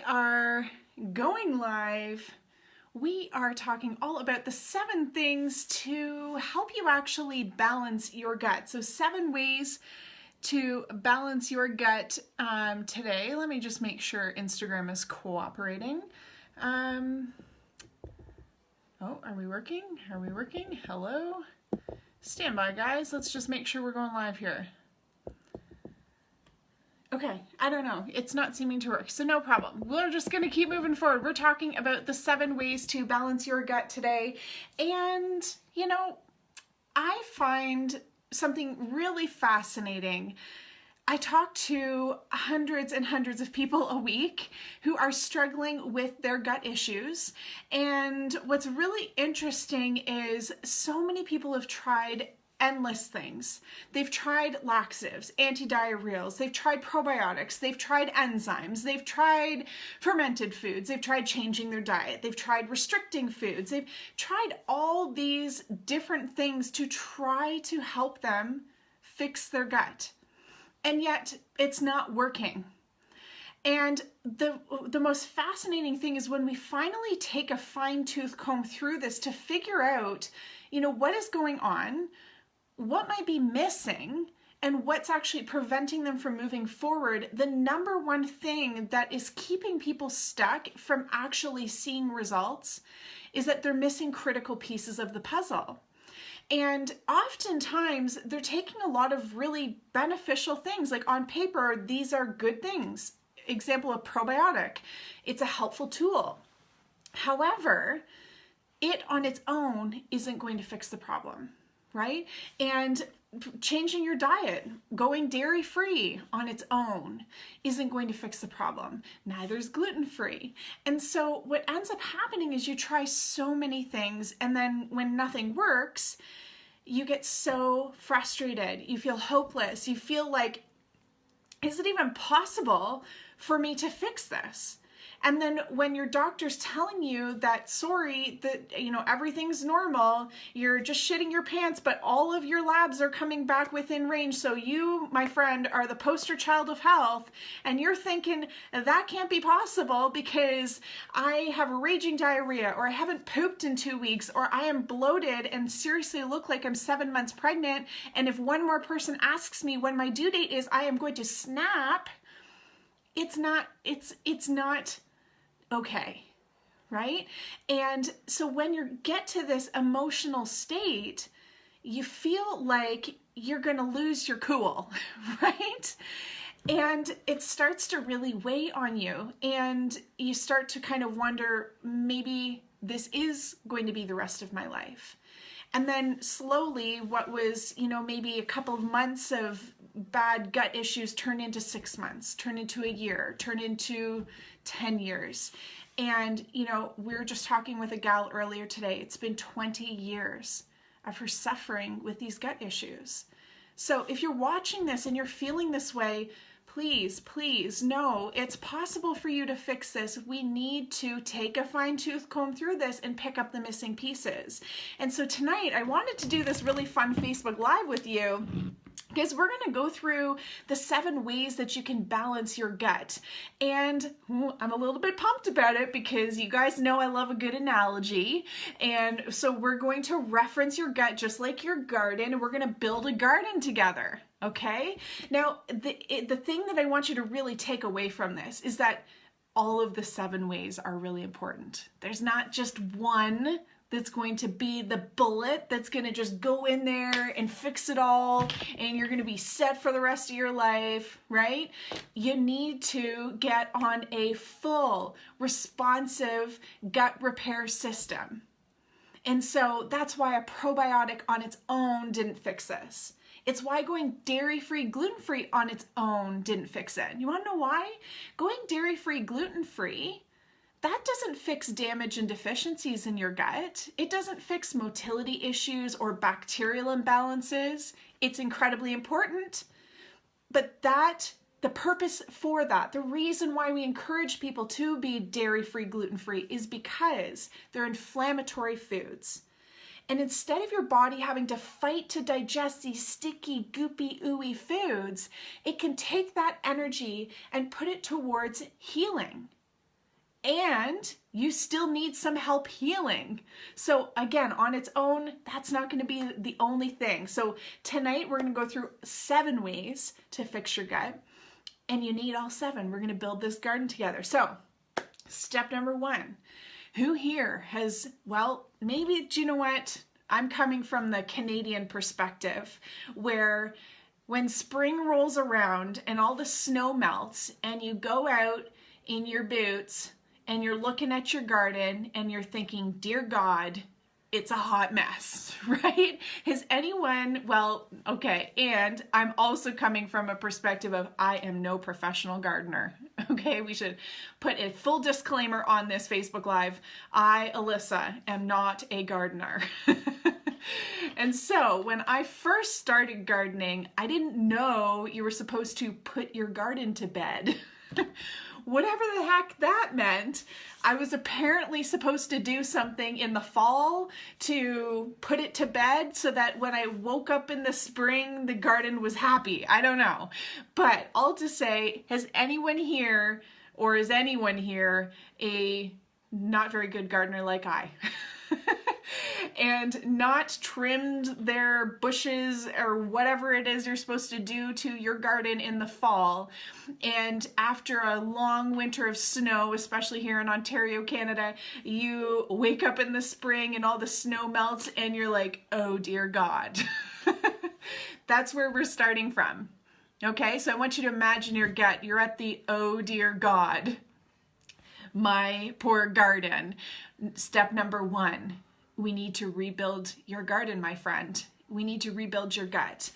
are going live. We are talking all about the 7 things to help you actually balance your gut. So 7 ways to balance your gut today. Let me just make sure Instagram is cooperating. Oh, are we working? Are we working? Hello? Stand by, guys. Let's just make sure we're going live here. Okay, I don't know. It's not seeming to work, so no problem. We're just going to keep moving forward. We're talking about the 7 ways to balance your gut today. And, you know, I find something really fascinating. I talk to hundreds and hundreds of people a week who are struggling with their gut issues. And what's really interesting is so many people have tried endless things. They've tried laxatives, antidiarrheals, they've tried probiotics, they've tried enzymes, they've tried fermented foods, they've tried changing their diet, they've tried restricting foods, they've tried all these different things to try to help them fix their gut. And yet it's not working. And the most fascinating thing is when we finally take a fine-tooth comb through this to figure out, you know, what is going on, what might be missing, and what's actually preventing them from moving forward. The number one thing that is keeping people stuck from actually seeing results is that they're missing critical pieces of the puzzle. And oftentimes they're taking a lot of really beneficial things. Like on paper, these are good things. Example, a probiotic. It's a helpful tool. However, it on its own isn't going to fix the problem, right? And changing your diet, going dairy-free on its own isn't going to fix the problem. Neither is gluten-free. And so what ends up happening is you try so many things, and then when nothing works, you get so frustrated. You feel hopeless. You feel like, is it even possible for me to fix this? And then when your doctor's telling you that, sorry, that, you know, everything's normal, you're just shitting your pants, but all of your labs are coming back within range. So you, my friend, are the poster child of health. And you're thinking that can't be possible because I have raging diarrhea, or I haven't pooped in 2 weeks, or I am bloated and seriously look like I'm 7 months pregnant. And if one more person asks me when my due date is, I am going to snap. It's not okay, right? And so when you get to this emotional state, you feel like you're going to lose your cool, right? And it starts to really weigh on you, and you start to kind of wonder, maybe this is going to be the rest of my life. And then slowly, what was, you know, maybe a couple of months of bad gut issues turn into 6 months, turn into a year, turn into 10 years. And, you know, we were just talking with a gal earlier today. It's been 20 years of her suffering with these gut issues. So if you're watching this and you're feeling this way, please, please know it's possible for you to fix this. We need to take a fine-tooth comb through this and pick up the missing pieces. And so tonight I wanted to do this really fun Facebook Live with you, because we're going to go through the 7 ways that you can balance your gut. And I'm a little bit pumped about it because you guys know I love a good analogy. And so we're going to reference your gut just like your garden, and we're going to build a garden together. Okay? Now, the thing that I want you to really take away from this is that all of the 7 ways are really important. There's not just one that's going to be the bullet that's going to just go in there and fix it all, and you're going to be set for the rest of your life, right? You need to get on a full, responsive gut repair system. And so that's why a probiotic on its own didn't fix this. It's why going dairy-free, gluten-free on its own didn't fix it. You want to know why? Going dairy-free, gluten-free, that doesn't fix damage and deficiencies in your gut. It doesn't fix motility issues or bacterial imbalances. It's incredibly important, but the purpose for that, the reason why we encourage people to be dairy-free, gluten-free is because they're inflammatory foods. And instead of your body having to fight to digest these sticky, goopy, ooey foods, it can take that energy and put it towards healing. and you still need some help healing. So again, on its own, that's not going to be the only thing. So tonight we're going to go through 7 ways to fix your gut, and you need all 7. We're going to build this garden together. So step number 1, who here has, well, maybe, do you know what? I'm coming from the Canadian perspective, where when spring rolls around and all the snow melts and you go out in your boots and you're looking at your garden and you're thinking, dear God, it's a hot mess, right? Has anyone, well, okay, and I'm also coming from a perspective of I am no professional gardener, okay? We should put a full disclaimer on this Facebook Live. I, Alyssa, am not a gardener. And so when I first started gardening, I didn't know you were supposed to put your garden to bed. Whatever the heck that meant, I was apparently supposed to do something in the fall to put it to bed so that when I woke up in the spring, the garden was happy. I don't know. But all to say, has anyone here, or is anyone here a not very good gardener like I? And not trimmed their bushes or whatever it is you're supposed to do to your garden in the fall. And after a long winter of snow, especially here in Ontario, Canada, you wake up in the spring and all the snow melts and you're like, oh dear God. That's where we're starting from. Okay, so I want you to imagine your gut. You're at the oh dear God, my poor garden. Step number 1. We need to rebuild your garden, my friend. We need to rebuild your gut.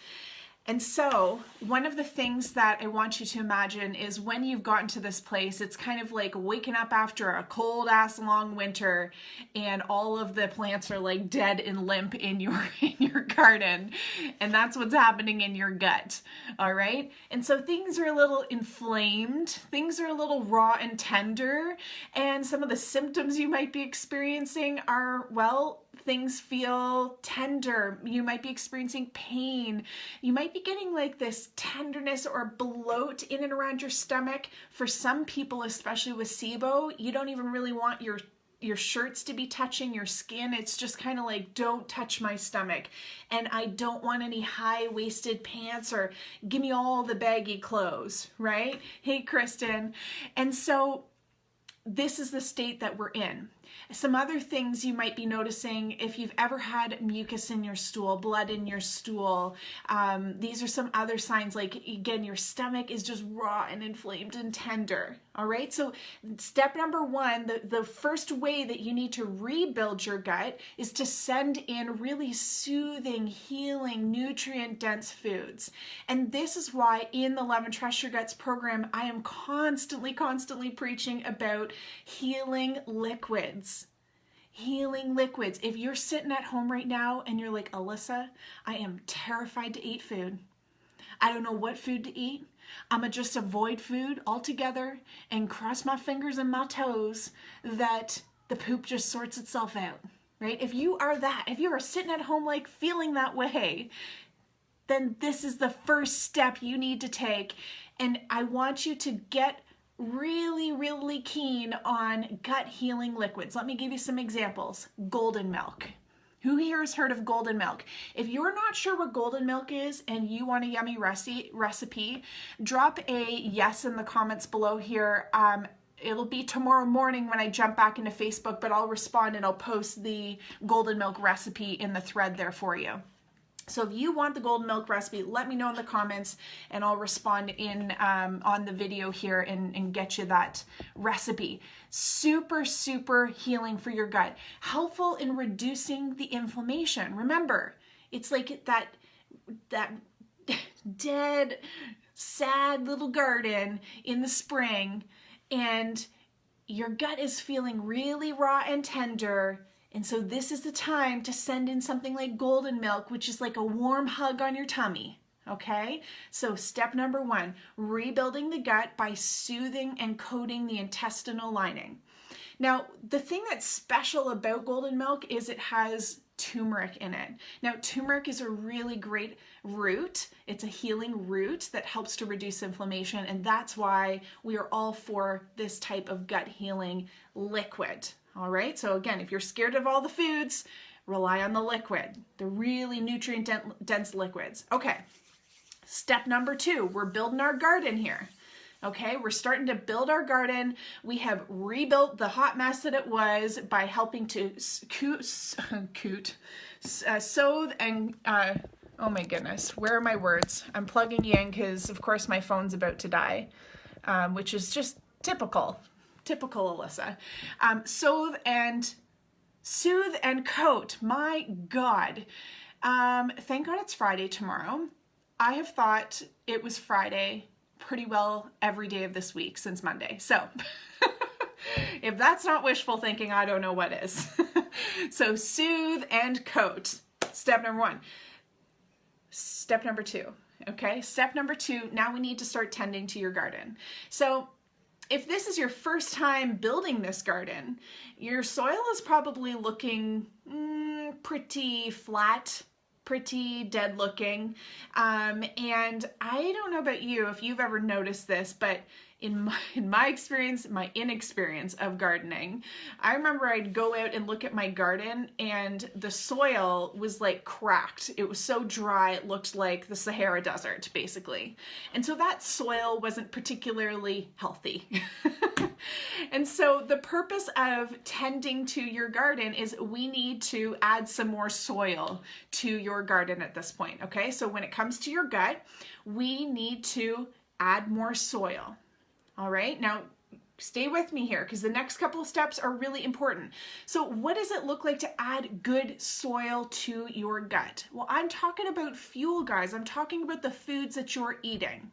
And so one of the things that I want you to imagine is when you've gotten to this place, it's kind of like waking up after a cold ass long winter and all of the plants are like dead and limp in your garden. And that's what's happening in your gut. All right. And so things are a little inflamed. Things are a little raw and tender. And some of the symptoms you might be experiencing are, well, things feel tender. You might be experiencing pain. You might be getting like this tenderness or bloat in and around your stomach. For some people, especially with SIBO, you don't even really want your shirts to be touching your skin. It's just kind of like, don't touch my stomach. And I don't want any high-waisted pants, or give me all the baggy clothes, right? Hey, Kristen. And so this is the state that we're in. Some other things you might be noticing, if you've ever had mucus in your stool, blood in your stool, these are some other signs, like, again, your stomach is just raw and inflamed and tender. All right, so step number 1, the first way that you need to rebuild your gut is to send in really soothing, healing, nutrient-dense foods. And this is why in the Love and Trust Your Guts program, I am constantly preaching about healing liquids. Healing liquids. If you're sitting at home right now and you're like, Alyssa, I am terrified to eat food. I don't know what food to eat. I'm gonna just avoid food altogether and cross my fingers and my toes that the poop just sorts itself out, right? If you are that, if you are sitting at home like feeling that way, then this is the first step you need to take. And I want you to get really keen on gut healing liquids. Let me give you some examples. Golden milk. Who here has heard of golden milk? If you're not sure what golden milk is and you want a yummy recipe, drop a yes in the comments below here. It'll be tomorrow morning when I jump back into Facebook, but I'll respond and I'll post the golden milk recipe in the thread there for you. So if you want the golden milk recipe, let me know in the comments and I'll respond in on the video here and get you that recipe. Super healing for your gut. Helpful in reducing the inflammation. Remember, it's like that dead, sad little garden in the spring and your gut is feeling really raw and tender. And so this is the time to send in something like golden milk, which is like a warm hug on your tummy, okay? So step number 1, rebuilding the gut by soothing and coating the intestinal lining. Now, the thing that's special about golden milk is it has turmeric in it. Now, turmeric is a really great root. It's a healing root that helps to reduce inflammation, and that's why we are all for this type of gut healing liquid. All right, so again, if you're scared of all the foods, rely on the liquid, the really nutrient dense liquids. Okay, step number 2, we're building our garden here. Okay, we're starting to build our garden. We have rebuilt the hot mess that it was by helping to soothe and, oh my goodness, where are my words? I'm plugging you in because, of course, my phone's about to die, which is just typical Alyssa. Soothe and coat. My God. Thank God it's Friday tomorrow. I have thought it was Friday pretty well every day of this week since Monday. So if that's not wishful thinking, I don't know what is. So soothe and coat. Step number 1. Step number 2. Okay. Step number 2. Now we need to start tending to your garden. So if this is your first time building this garden, your soil is probably looking pretty flat, pretty dead looking. And I don't know about you, if you've ever noticed this, but in my experience, my inexperience of gardening, I remember I'd go out and look at my garden and the soil was like cracked. It was so dry, it looked like the Sahara Desert, basically. And so that soil wasn't particularly healthy. And so the purpose of tending to your garden is we need to add some more soil to your garden at this point, okay? So when it comes to your gut, we need to add more soil. All right, now stay with me here because the next couple of steps are really important. So what does it look like to add good soil to your gut? Well, I'm talking about fuel, guys. I'm talking about the foods that you're eating.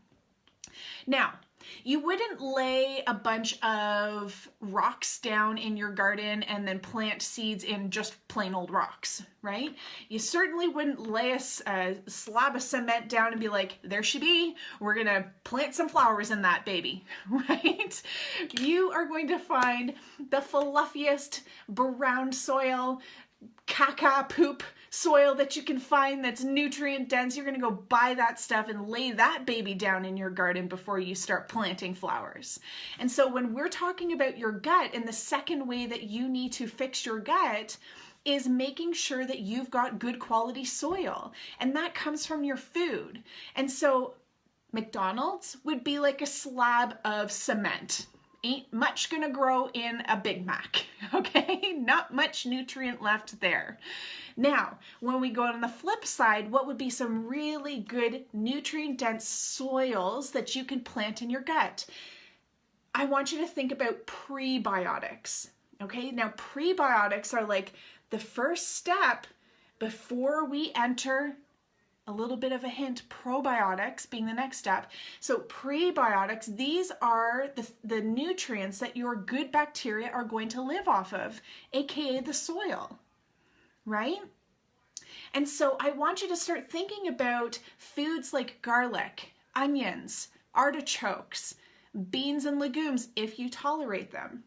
Now, you wouldn't lay a bunch of rocks down in your garden and then plant seeds in just plain old rocks, right? You certainly wouldn't lay a slab of cement down and be like, there she be, we're gonna plant some flowers in that baby, right? You are going to find the fluffiest brown soil, caca poop soil that you can find that's nutrient dense. You're going to go buy that stuff and lay that baby down in your garden before you start planting flowers. And so when we're talking about your gut, and the second way that you need to fix your gut is making sure that you've got good quality soil, and that comes from your food. And so McDonald's would be like a slab of cement. Ain't much gonna grow in a Big Mac, okay? Not much nutrient left there. Now, when we go on the flip side, what would be some really good nutrient-dense soils that you can plant in your gut? I want you to think about prebiotics, okay? Now, prebiotics are like the first step before we enter, a little bit of a hint, probiotics being the next step. So prebiotics, these are the nutrients that your good bacteria are going to live off of, aka the soil, right? And so I want you to start thinking about foods like garlic, onions, artichokes, beans and legumes if you tolerate them,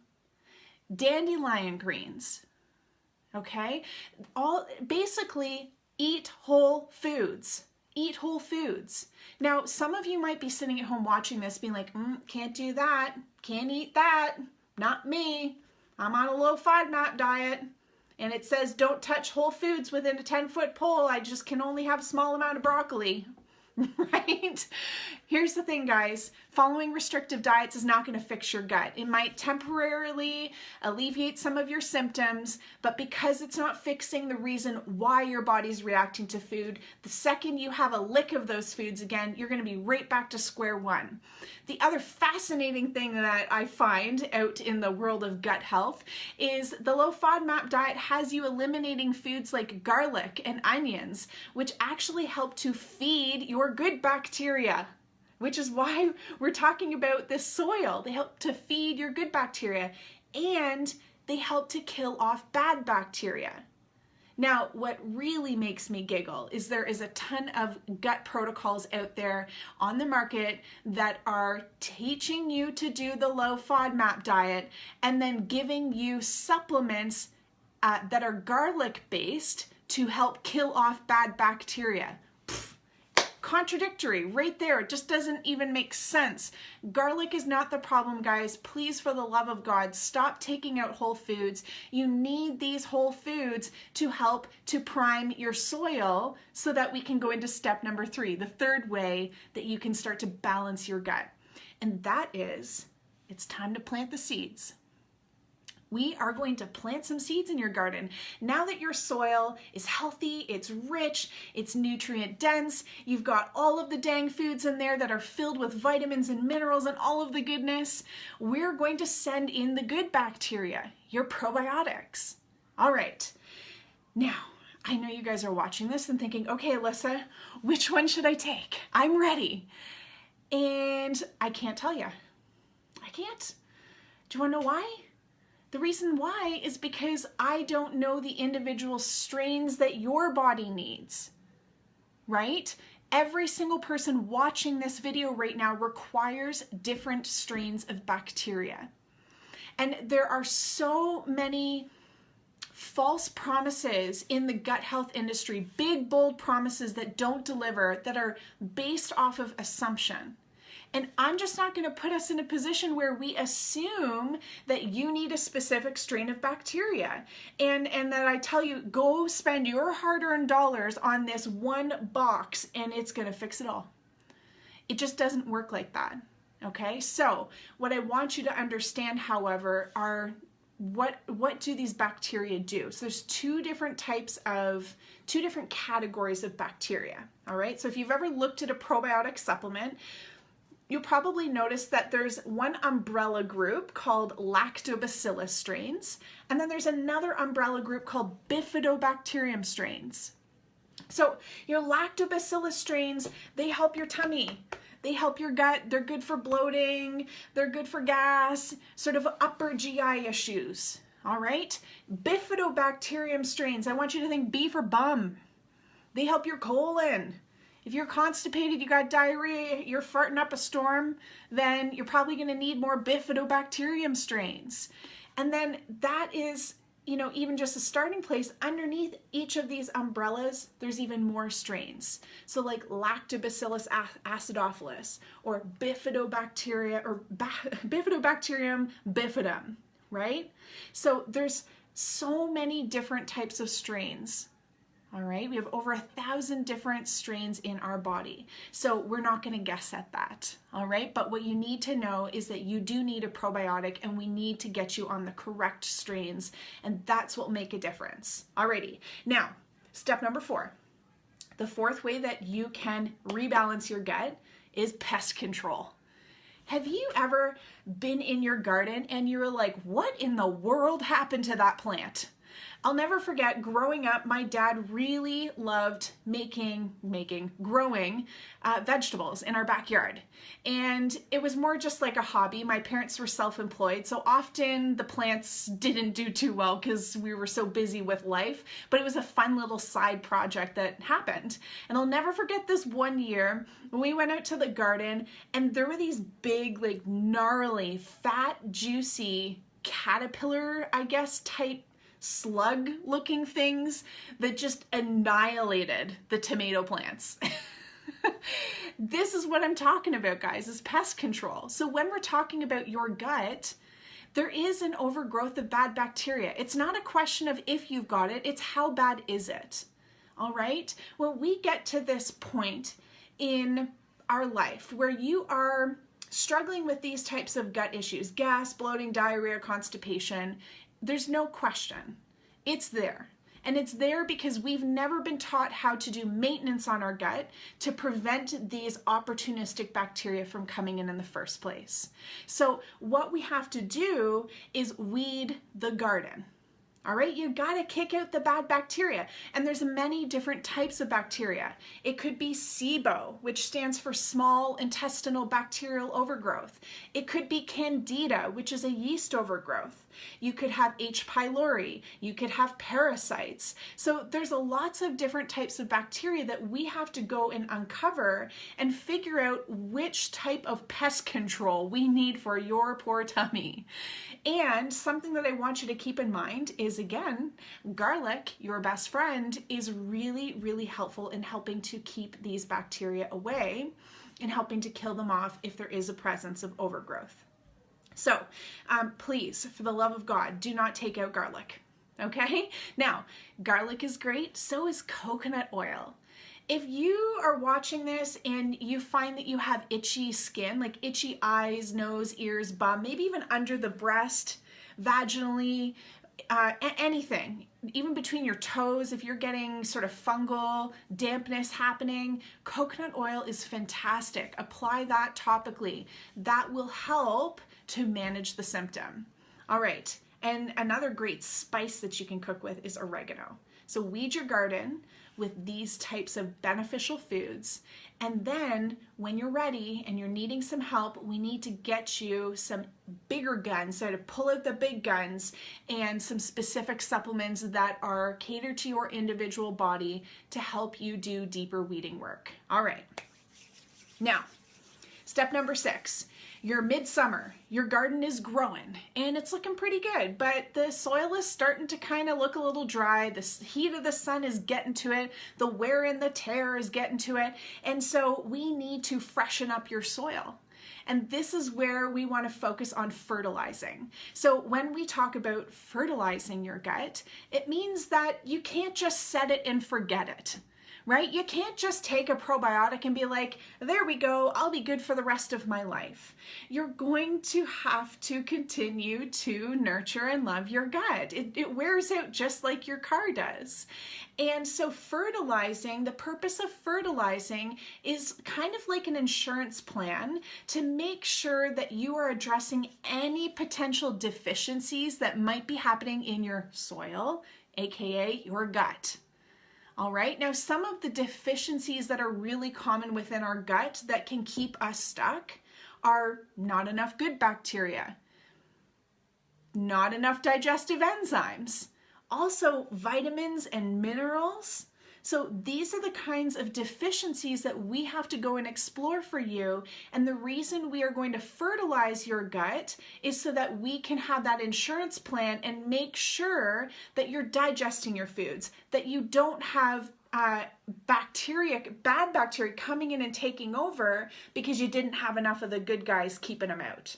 dandelion greens, okay? Basically, eat whole foods. Eat whole foods. Now, some of you might be sitting at home watching this being like, can't do that. Can't eat that. Not me. I'm on a low FODMAP diet. And it says don't touch whole foods within a 10-foot pole. I just can only have a small amount of broccoli. Right? Here's the thing, guys. Following restrictive diets is not going to fix your gut. It might temporarily alleviate some of your symptoms, but because it's not fixing the reason why your body's reacting to food, the second you have a lick of those foods again, you're going to be right back to square one. The other fascinating thing that I find out in the world of gut health is the low FODMAP diet has you eliminating foods like garlic and onions, which actually help to feed your good bacteria, which is why we're talking about this soil. They help to feed your good bacteria, and they help to kill off bad bacteria. Now, what really makes me giggle is there is a ton of gut protocols out there on the market that are teaching you to do the low FODMAP diet and then giving you supplements that are garlic based to help kill off bad bacteria. Contradictory right there. It just doesn't even make sense. Garlic is not the problem, guys. Please, for the love of God, stop taking out whole foods. You need these whole foods to help to prime your soil so that we can go into step number 3, the third way that you can start to balance your gut. And that is, it's time to plant the seeds. We are going to plant some seeds in your garden. Now that your soil is healthy, it's rich, it's nutrient dense, you've got all of the dang foods in there that are filled with vitamins and minerals and all of the goodness, we're going to send in the good bacteria, your probiotics. All right, now, I know you guys are watching this and thinking, okay, Alyssa, which one should I take? I'm ready. And I can't tell you. I can't. Do you want to know why? The reason why is because I don't know the individual strains that your body needs, right? Every single person watching this video right now requires different strains of bacteria. And there are so many false promises in the gut health industry, big, bold promises that don't deliver, that are based off of assumption. And I'm just not going to put us in a position where we assume that you need a specific strain of bacteria and that I tell you, go spend your hard-earned dollars on this one box and it's going to fix it all. It just doesn't work like that. Okay, so what I want you to understand, however, are what do these bacteria do? So there's two different categories of bacteria. All right, so if you've ever looked at a probiotic supplement, you'll probably notice that there's one umbrella group called lactobacillus strains, and then there's another umbrella group called bifidobacterium strains. So your lactobacillus strains, they help your tummy, they help your gut, they're good for bloating, they're good for gas, sort of upper GI issues, all right? Bifidobacterium strains, I want you to think B for bum. They help your colon. If you're constipated, you got diarrhea, you're farting up a storm, then you're probably going to need more bifidobacterium strains. And then that is, you know, even just a starting place. Underneath each of these umbrellas, there's even more strains. So like Lactobacillus acidophilus or Bifidobacterium bifidum, right? So there's so many different types of strains. All right, we have over 1,000 different strains in our body. So we're not going to guess at that. All right, but what you need to know is that you do need a probiotic and we need to get you on the correct strains, and that's what will make a difference. Alrighty, now step number 4. The fourth way that you can rebalance your gut is pest control. Have you ever been in your garden and you're like, what in the world happened to that plant? I'll never forget growing up, my dad really loved growing vegetables in our backyard. And it was more just like a hobby. My parents were self-employed, so often the plants didn't do too well because we were so busy with life, but it was a fun little side project that happened. And I'll never forget this one year when we went out to the garden and there were these big, like gnarly, fat, juicy caterpillar, I guess, type slug looking things that just annihilated the tomato plants. This is what I'm talking about, guys, is pest control. So when we're talking about your gut, there is an overgrowth of bad bacteria. It's not a question of if you've got it, it's how bad is it? All right? When we get to this point in our life where you are struggling with these types of gut issues, gas, bloating, diarrhea, constipation, there's no question. It's there. And it's there because we've never been taught how to do maintenance on our gut to prevent these opportunistic bacteria from coming in the first place. So what we have to do is weed the garden. All right, you gotta kick out the bad bacteria. And there's many different types of bacteria. It could be SIBO, which stands for small intestinal bacterial overgrowth. It could be Candida, which is a yeast overgrowth. You could have H. pylori. You could have parasites. So there's lots of different types of bacteria that we have to go and uncover and figure out which type of pest control we need for your poor tummy. And something that I want you to keep in mind is, again, garlic, your best friend, is really, really helpful in helping to keep these bacteria away and helping to kill them off if there is a presence of overgrowth. So please, for the love of God, do not take out garlic. Okay? Now, garlic is great, so is coconut oil. If you are watching this and you find that you have itchy skin, like itchy eyes, nose, ears, bum, maybe even under the breast, vaginally, anything, even between your toes, if you're getting sort of fungal dampness happening, coconut oil is fantastic. Apply that topically. That will help to manage the symptom. All right. And another great spice that you can cook with is oregano. So weed your garden with these types of beneficial foods. And then when you're ready and you're needing some help, we need to get you some bigger guns, so to pull out the big guns, and some specific supplements that are catered to your individual body to help you do deeper weeding work. All right. Now, step number 6. You're midsummer, your garden is growing and it's looking pretty good, but the soil is starting to kind of look a little dry. The heat of the sun is getting to it. The wear and the tear is getting to it. And so we need to freshen up your soil. And this is where we want to focus on fertilizing. So when we talk about fertilizing your gut, it means that you can't just set it and forget it. Right? You can't just take a probiotic and be like, there we go, I'll be good for the rest of my life. You're going to have to continue to nurture and love your gut. It wears out just like your car does. And so fertilizing, the purpose of fertilizing is kind of like an insurance plan to make sure that you are addressing any potential deficiencies that might be happening in your soil, aka your gut. All right, now some of the deficiencies that are really common within our gut that can keep us stuck are not enough good bacteria, not enough digestive enzymes, also vitamins and minerals. So these are the kinds of deficiencies that we have to go and explore for you. And the reason we are going to fertilize your gut is so that we can have that insurance plan and make sure that you're digesting your foods, that you don't have bad bacteria coming in and taking over because you didn't have enough of the good guys keeping them out.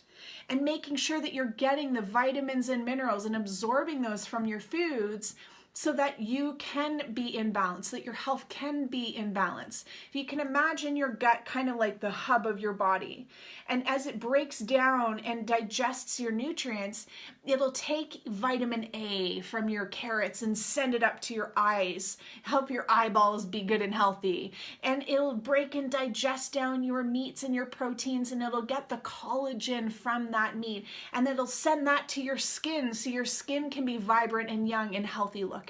And making sure that you're getting the vitamins and minerals and absorbing those from your foods so that you can be in balance, so that your health can be in balance. If you can imagine your gut kind of like the hub of your body, and as it breaks down and digests your nutrients, it'll take vitamin A from your carrots and send it up to your eyes, help your eyeballs be good and healthy. And it'll break and digest down your meats and your proteins, and it'll get the collagen from that meat, and it'll send that to your skin so your skin can be vibrant and young and healthy looking.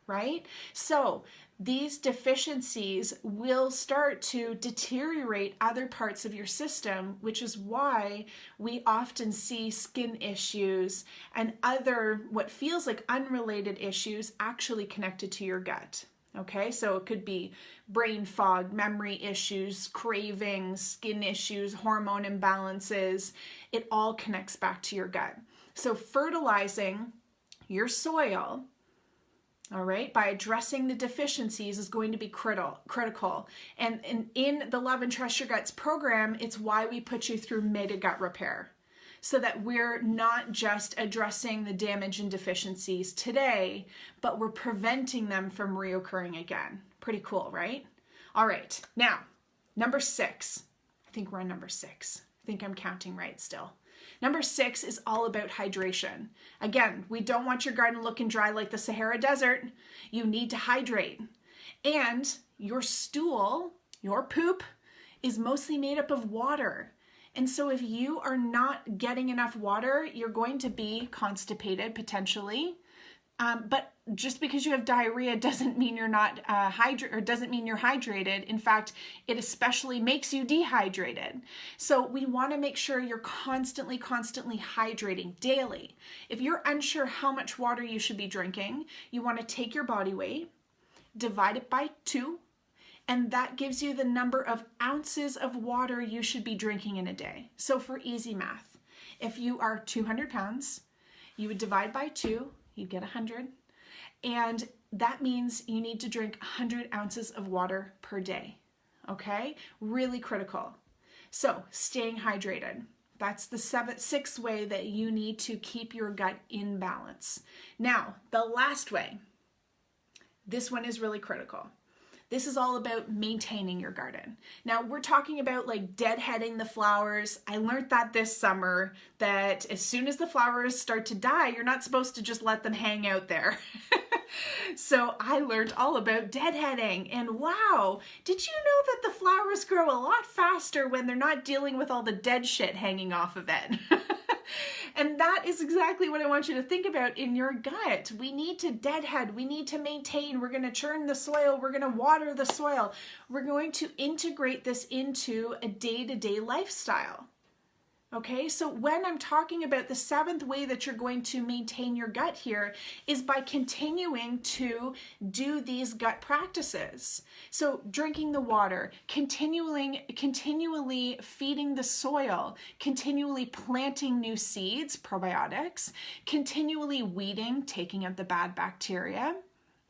Right? So these deficiencies will start to deteriorate other parts of your system, which is why we often see skin issues and other what feels like unrelated issues actually connected to your gut. Okay, so it could be brain fog, memory issues, cravings, skin issues, hormone imbalances. It all connects back to your gut. So fertilizing your soil, all right, by addressing the deficiencies is going to be critical. And in the Love and Trust Your Guts program, it's why we put you through Mega Gut Repair, so that we're not just addressing the damage and deficiencies today, but we're preventing them from reoccurring again. Pretty cool, right? All right, now, number 6. I think we're on number 6. I think I'm counting right still. Number 6 is all about hydration. Again, we don't want your garden looking dry like the Sahara Desert. You need to hydrate. And your stool, your poop, is mostly made up of water. And so if you are not getting enough water, you're going to be constipated potentially. But just because you have diarrhea doesn't mean you're not doesn't mean you're hydrated. In fact, it especially makes you dehydrated. So we want to make sure you're constantly hydrating daily. If you're unsure how much water you should be drinking, you want to take your body weight, divide it by 2, and that gives you the number of ounces of water you should be drinking in a day. So for easy math, If you are 200 pounds, you would divide by 2, you'd get 100. And that means you need to drink 100 ounces of water per day. Okay? Really critical. So, staying hydrated. That's the sixth way that you need to keep your gut in balance. Now, the last way. This one is really critical. This is all about maintaining your garden. Now, we're talking about like deadheading the flowers. I learned that this summer, that as soon as the flowers start to die, you're not supposed to just let them hang out there. So I learned all about deadheading, and wow, did you know that the flowers grow a lot faster when they're not dealing with all the dead shit hanging off of it? And that is exactly what I want you to think about in your gut. We need to deadhead, we need to maintain, we're going to churn the soil, we're going to water the soil. We're going to integrate this into a day-to-day lifestyle. Okay, so when I'm talking about the 7th way that you're going to maintain your gut here is by continuing to do these gut practices. So drinking the water, continually feeding the soil, continually planting new seeds, probiotics, continually weeding, taking out the bad bacteria.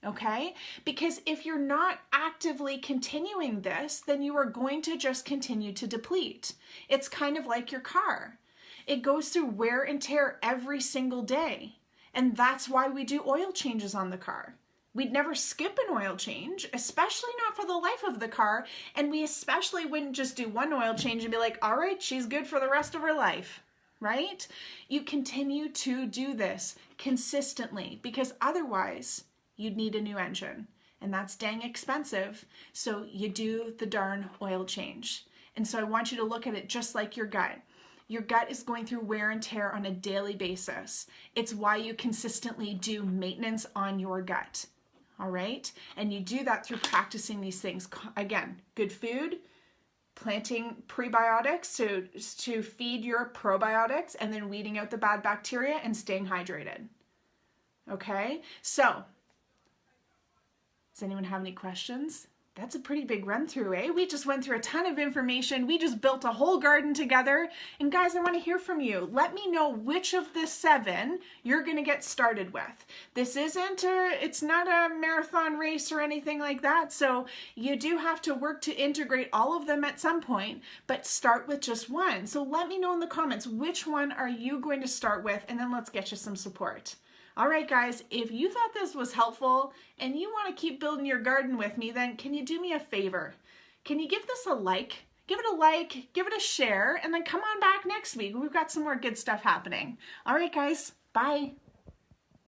Okay? Because if you're not actively continuing this, then you are going to just continue to deplete. It's kind of like your car. It goes through wear and tear every single day. And that's why we do oil changes on the car. We'd never skip an oil change, especially not for the life of the car. And we especially wouldn't just do one oil change and be like, all right, she's good for the rest of her life. Right? You continue to do this consistently, because otherwise you'd need a new engine, and that's dang expensive. So you do the darn oil change. And so I want you to look at it just like your gut. Your gut is going through wear and tear on a daily basis. It's why you consistently do maintenance on your gut. All right? And you do that through practicing these things. Again, good food, planting prebiotics to feed your probiotics, and then weeding out the bad bacteria and staying hydrated. Okay? So, does anyone have any questions? That's a pretty big run through, eh? We just went through a ton of information. We just built a whole garden together. And guys, I want to hear from you. Let me know which of the 7 you're going to get started with. This it's not a marathon race or anything like that. So you do have to work to integrate all of them at some point, but start with just one. So let me know in the comments, which one are you going to start with? And then let's get you some support. All right, guys, if you thought this was helpful and you want to keep building your garden with me, then can you do me a favor? Can you give this a like? Give it a like, give it a share, and then come on back next week. We've got some more good stuff happening. All right, guys, bye.